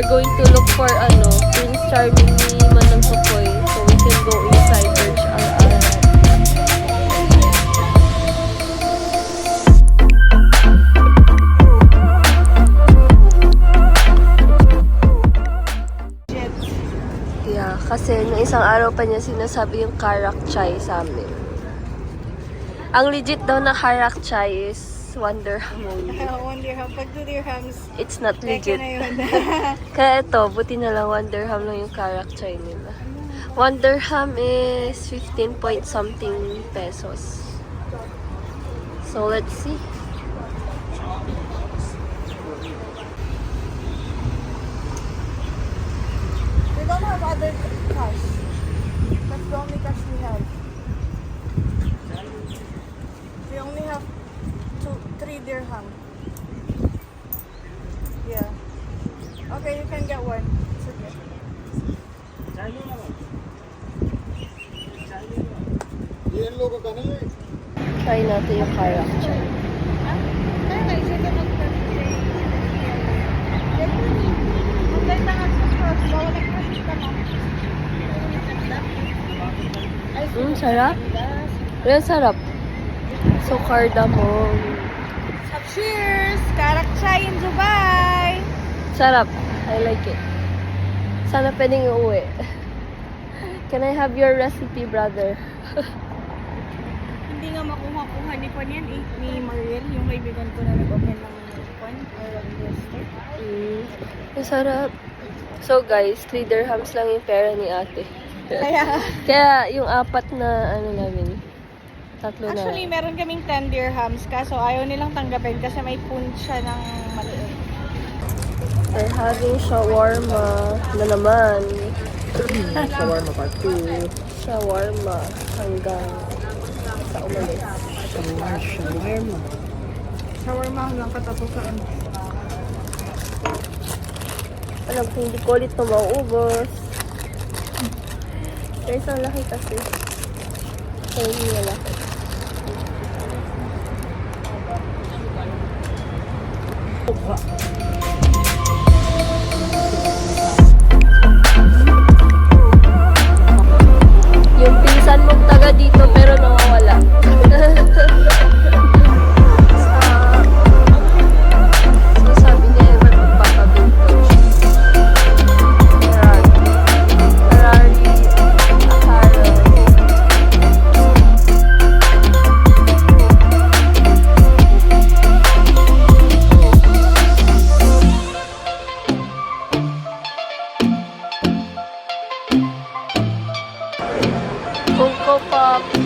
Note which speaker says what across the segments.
Speaker 1: going to look for Prince Charming ni Manang Tukoy. So we can go inside Burj Al Arab. Yeah, kasi nung isang araw pa niya sinasabi yung karak chai sa amin. Ang legit daw na karak chai is 1 dirham only.
Speaker 2: 1 dirham. Pag 2 dirhams,
Speaker 1: It's not legit.
Speaker 2: na yun.
Speaker 1: Kaya ito, buti na lang 1 dirham lang yung karak chai nila. 1 dirham is 15 point something pesos. So let's see.
Speaker 2: We don't have other cash. That's the only cash we have. We only have 3 dirham. Yeah. Okay, you can get one. It's okay.
Speaker 1: Try natin yung karak chai. Sarap. Real sarap. So, cardamom.
Speaker 2: Cheers! Karak chai in Dubai!
Speaker 1: Sarap. I like it. Sana pwedeng uuwi. Can I have your recipe, brother?
Speaker 2: Hindi nga makuha-kuha ni Kwan yan eh. Ni Mariel, yung kaibigan ko na nag-open ng Kwan.
Speaker 1: Ang sarap. So guys, 3 dirhams lang yung pera ni ate.
Speaker 2: Kaya,
Speaker 1: yung 4 na namin. 3 na.
Speaker 2: actually, meron kaming 10 dirhams kaso ayaw nilang tanggapin kasi may punch siya ng maliit.
Speaker 1: We're having shawarma na naman.
Speaker 3: Shawarma part 2.
Speaker 1: Shawarma hanggang sa umalis.
Speaker 3: Shawarma.
Speaker 2: Shawarma hanggang katapusan.
Speaker 1: Alam ko, hindi ko ulit ito mauubos. Guys, ang laki kasi. So, hindi na laki. Yung pinsan mong taga dito pero nawawala. So sabi niya ewan magpapabinto. Ferrari Akara.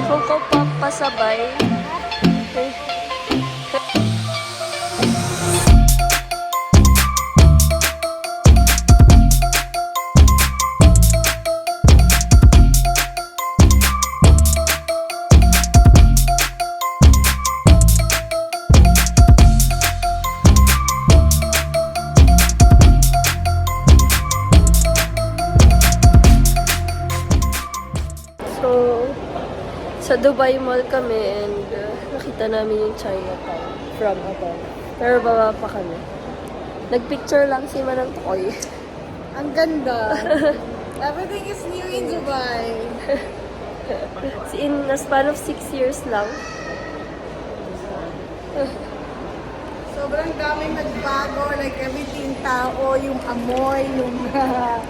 Speaker 1: Funko Pop pasabay. Sa Dubai Mall kami and nakita namin yung Chinatown from above. Pero baba pa kami. Nagpicture lang si Manang Toy.
Speaker 2: Ang ganda. Everything is new in Dubai.
Speaker 1: In a span of 6 years lang.
Speaker 2: Sobrang daming nagbago. Like everything, tao, yung amoy, yung...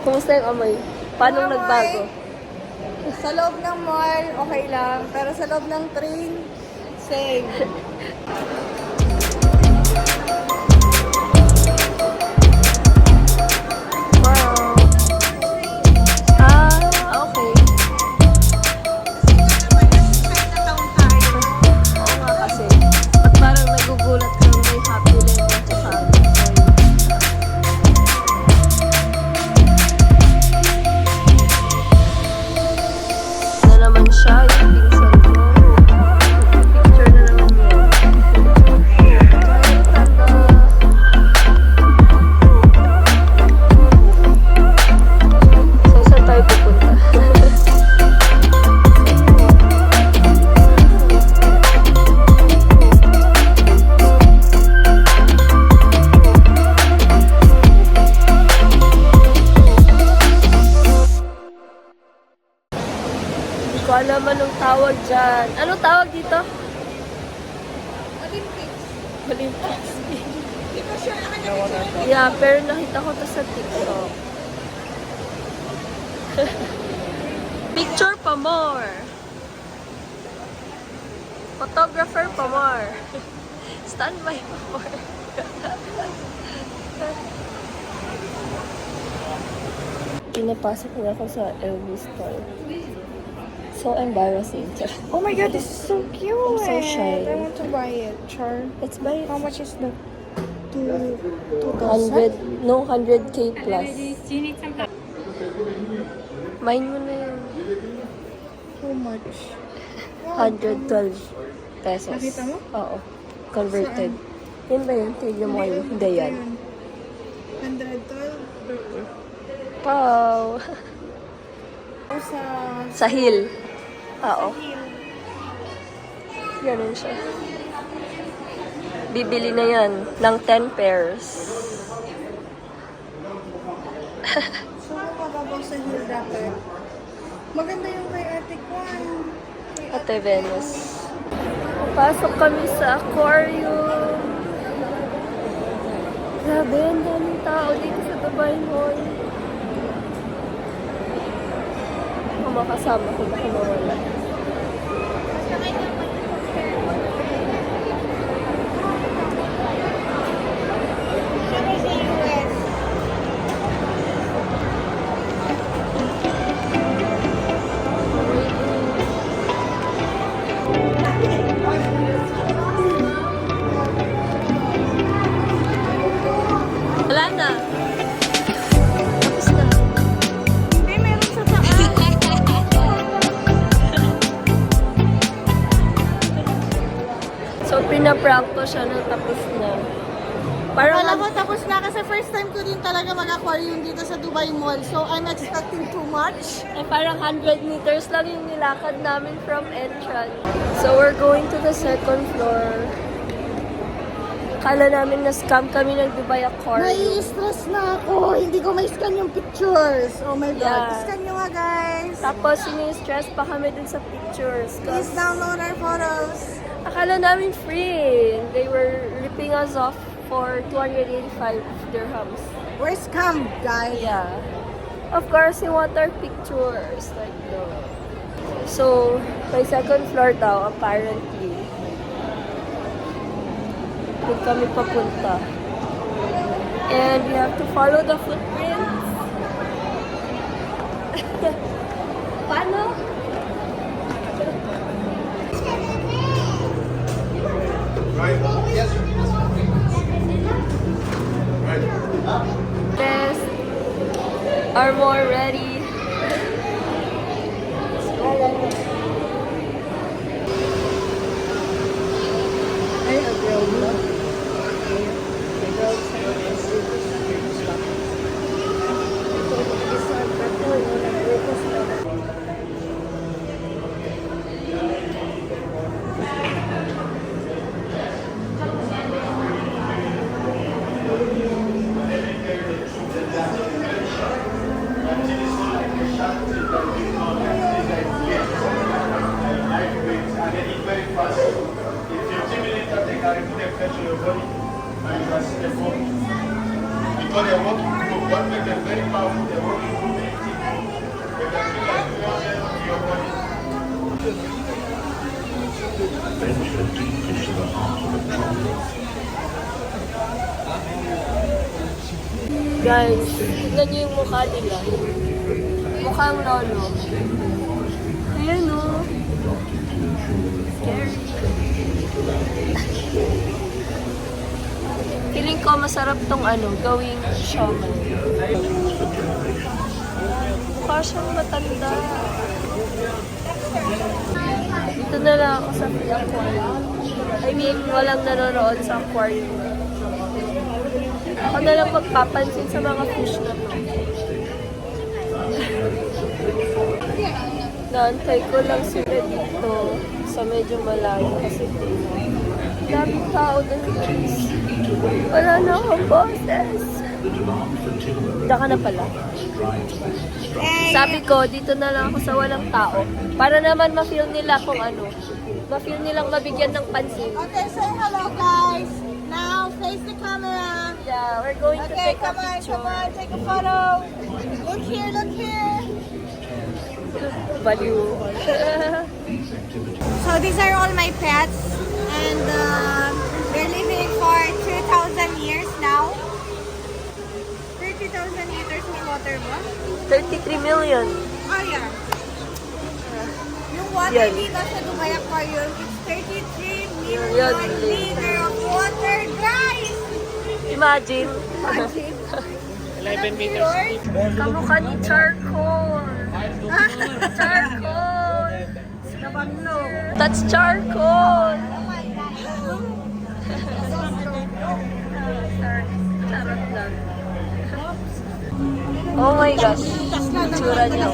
Speaker 1: Kumusta yung amoy? Paano
Speaker 2: Yung amoy,
Speaker 1: nagbago?
Speaker 2: Sa loob ng mall, okay lang. Pero sa loob ng train, same.
Speaker 1: Wow. Okay. Oo nga kasi. At parang nagugulat ka may happy land at saka na naman siya, yung pinsan mo. Picture na naman yun. tawag dyan. Ano tawag dito?
Speaker 2: Olympics.
Speaker 1: Olympics.
Speaker 2: Hindi ko sure na kanya.
Speaker 1: Yeah, pero nakita ko to sa TikTok. Picture pa more. Photographer pa more. Standby pa more. Pinapasok na ako sa Elvis store. So embarrassing.
Speaker 2: Oh my god, this is so cute.
Speaker 1: I'm so shy.
Speaker 2: I want to buy it. Char.
Speaker 1: Let's buy it.
Speaker 2: How much is the
Speaker 1: 100, no, 100k plus. Mine mo na yun.
Speaker 2: How much?
Speaker 1: 112 pesos.
Speaker 2: Nakita mo?
Speaker 1: Oo. Converted. Yun ba yun? Tignan mo kayo. Hindi yan.
Speaker 2: 112.
Speaker 1: Wow.
Speaker 2: Sa
Speaker 1: Sa hill. Oo. Ganun siya. Bibili na yan ng 10 pairs.
Speaker 2: So, mababaw sa hill dapat. Maganda yung kay Ate Kwan.
Speaker 1: Ate Venus. Pasok kami sa aquarium. Grabe, ang daming tao dito sa Dubai Mall. Kung makasama ko, baka mawala.
Speaker 2: Siyempre sa US.
Speaker 1: Wala na. Tapos na.
Speaker 2: Hindi, meron sa taas.
Speaker 1: So, pinaprank ko siya na tapos na. Parang
Speaker 2: Alam ko, tapos na kasi first time ko din talaga mag-aquarium dito sa Dubai Mall. So, I'm expecting too much.
Speaker 1: parang 100 meters lang yung nilakad namin from entrance. So, we're going to the second floor. Kala namin na-scam kami ng Dubai Aquarium.
Speaker 2: Nai-stress na ako. Hindi ko may-scan yung pictures. Oh my God.
Speaker 1: Yeah.
Speaker 2: Scan nyo nga, guys.
Speaker 1: Tapos, ini-stress pa kami dun sa pictures.
Speaker 2: Please
Speaker 1: 'Cause
Speaker 2: download our photos.
Speaker 1: akala namin free. They were ripping us off for 285 dirhams.
Speaker 2: We're scammed, guys.
Speaker 1: Yeah. Of course, you want our pictures. Like, no. So, may second floor daw, apparently. Doon kami papunta. And we have to follow the footprints. Paano? Yes. Are more ready.
Speaker 3: Ay, agril mo.
Speaker 4: Because they're working group, what makes them very powerful, they're working group anything. They can feel like you are there to your body.
Speaker 5: Venture deep into the heart of the problem.
Speaker 1: Guys, tignan niyo yung mukha nila. Mukhang lolo. Ayan o. Scary. Feeling ko masarap tong gawing shaman. Mukha siyang matanda. Dito na lang ako sa aquarium. I mean, walang nanonood sa aquarium. Ako na lang magpapansin sa mga fish na to. Naantay ko lang sila dito sa medyo malayo kasi daming tao doon guys. Wala na akong boses.
Speaker 5: The demand for timber
Speaker 1: Diyan ka na pala.
Speaker 5: drives business structure.
Speaker 1: Sabi ko, dito na lang ako sa walang tao. Para naman ma-feel nila kung ano. Ma-feel nilang mabigyan ng pansin.
Speaker 2: Okay, say hello, guys. Now, face the camera.
Speaker 1: Yeah, we're going to
Speaker 2: Okay,
Speaker 1: take a
Speaker 2: come on,
Speaker 1: picture.
Speaker 2: come on, take a photo. Look here, look here.
Speaker 1: Baliw.
Speaker 5: These activities
Speaker 2: So these are all my pets, and they're living for 2,000 years now. 30,000 liters of water ba?
Speaker 1: 33 million.
Speaker 2: Oh yeah. Yung water
Speaker 1: Yan.
Speaker 2: dito sa Dubai Aquarium, it's 33
Speaker 1: Yan,
Speaker 2: million
Speaker 1: Lin.
Speaker 2: liter of water, guys!
Speaker 1: Imagine.
Speaker 2: 11 meters.
Speaker 1: Kamukha ni Charcoal. Charcoal. That's Charcoal. Charot lang. Oh my gosh. Itsura niya.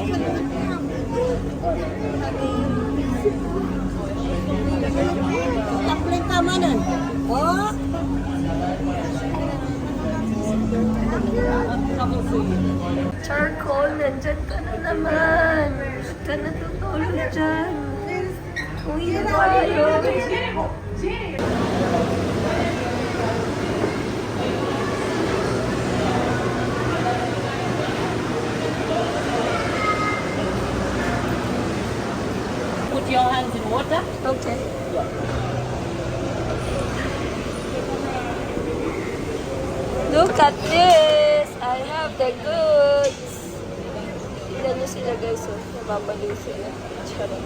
Speaker 2: Takling tama nun. Oh!
Speaker 1: Charcoal, nandyan ka na naman. Ba't ka natutulog dyan? Uy, tayo.
Speaker 3: Put your hands in water.
Speaker 1: Okay. Look at this! I have the goods! Tignan nyo sila guys, oh. Nababaliw sila. Charot.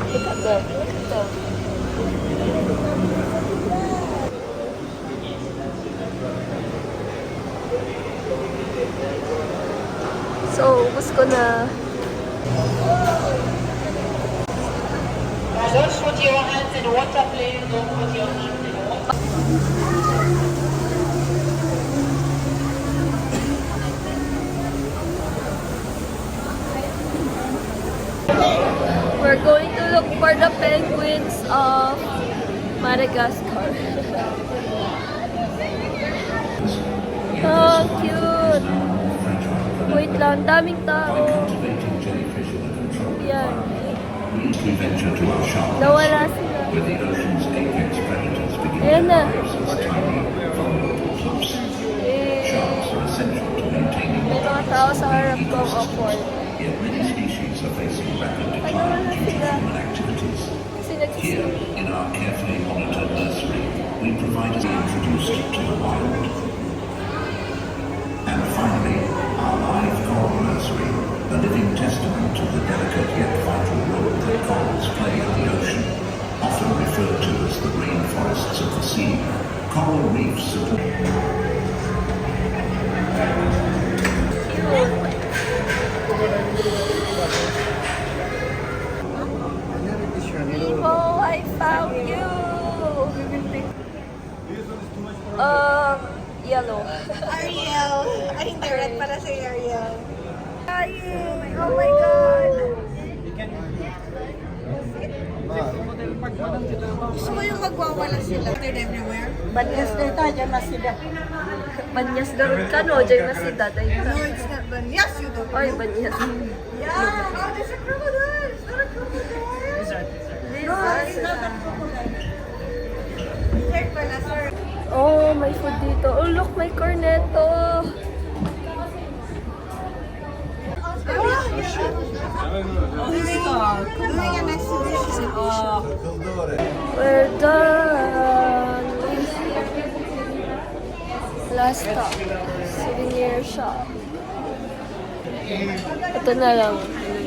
Speaker 1: Look at them. Look at them. So, ubus ko na.
Speaker 3: Don't put your hands in water, please. Don't put your hands in water.
Speaker 1: We're going to look for the penguins of Madagascar. Oh, cute! Wait lang, daming tao.
Speaker 5: cultivating jellyfish in the control
Speaker 1: Yan.
Speaker 5: environment. We venture to our shark
Speaker 1: Nawala sila.
Speaker 5: where the ocean's apex predators begin
Speaker 1: Ayan na.
Speaker 5: as tiny, vulnerable pups. Sharks
Speaker 1: Eh,
Speaker 5: are essential to maintaining
Speaker 1: may mga tao sa harap ko ang awkward.
Speaker 5: yet many species are facing rapid decline due to human activities.
Speaker 1: Kasi
Speaker 5: Here,
Speaker 1: nagsisip.
Speaker 5: in our carefully monitored nursery, we provided introduced to the wild. And finally, our live coral nursery, a living testament to the delicate yet vital role that corals play in the ocean. Often referred to as the rainforests of the sea, coral reefs support.
Speaker 1: Oh, I found you! Yellow.
Speaker 2: Ariel. Ay, hindi. Red pala si Ariel.
Speaker 1: Ayy! Oh my God!
Speaker 2: Gusto mo yung magwawala sila? They're everywhere.
Speaker 1: Banyas na ito, dyan na sila. Banyas garot ka, no? Dyan na sila.
Speaker 2: No, it's not bad. Yes, you do.
Speaker 1: Ay, banyas.
Speaker 2: Yeah. Oh, there's a crocodile. It's not a crocodile.
Speaker 1: Lizard.
Speaker 2: Lizard pala, sir.
Speaker 1: Oh, may food dito. Oh, look, may corneto.
Speaker 2: Doing an exhibition.
Speaker 1: We're done. Last stop. Souvenir shop. Ito na lang.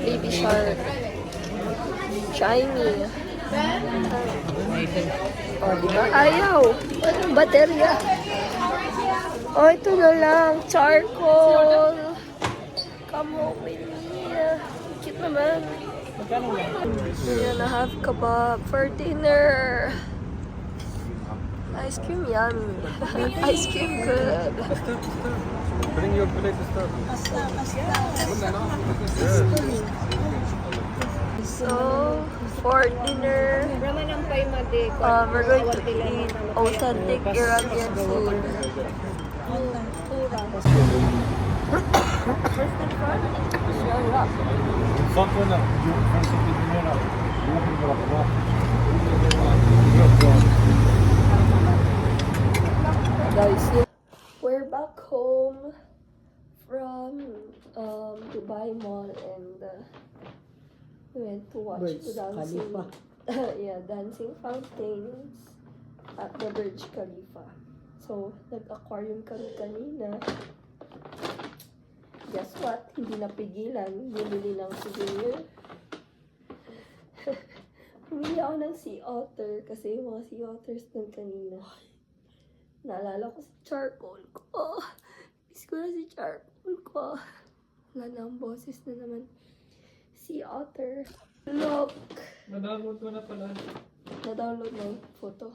Speaker 1: Baby shark. Shiny. Oh, diba? Ayaw. Anong baterya? Oh, ito na lang. Charcoal. Come home with me. Cute naman. Yan, I have kebab for dinner. Ice cream yummy. Ice cream good.
Speaker 6: Bring your plate to start.
Speaker 1: So, for dinner, we're going to eat authentic Iranian food.
Speaker 6: صفنا فرصة الدنيا روح المرافقات.
Speaker 1: Guys, we're back home from Dubai Mall and we went to watch the dancing dancing fountains at the Burj Khalifa. So, nag-aquarium kami kanina. Guess what? Hindi napigilan. Bumili ng souvenir. Bumili ako ng sea otter kasi yung mga sea otters dun kanina. Naalala ko si charcoal ko. Miss ko na si charcoal ko. Wala na ang boses na naman. Sea otter. Look!
Speaker 6: Na-download ko na pala.
Speaker 1: Na-download na yung photo.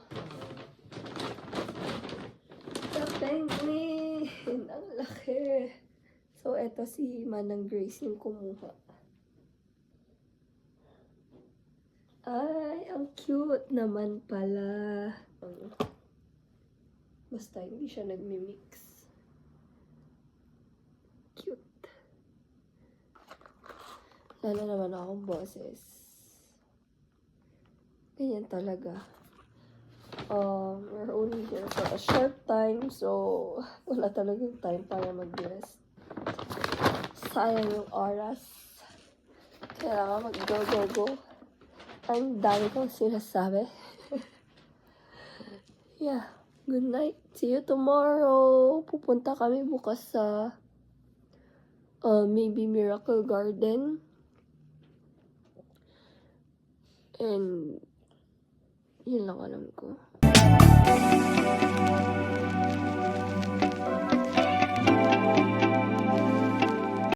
Speaker 1: The penguin! Ang laki! So, eto si Manang Grace yung kumuha. Ay, ang cute naman pala. Basta hindi siya nagmi-mix. Cute. Lalo naman akong boses. Ganyan talaga. We're only here for a short time, so wala talagang time para mag-rest. Sayang yung oras. Kailangan mag-go. Ang dami kong sinasabi. Yeah. Good night. See you tomorrow. Pupunta kami bukas sa maybe Miracle Garden. And yun lang alam ko.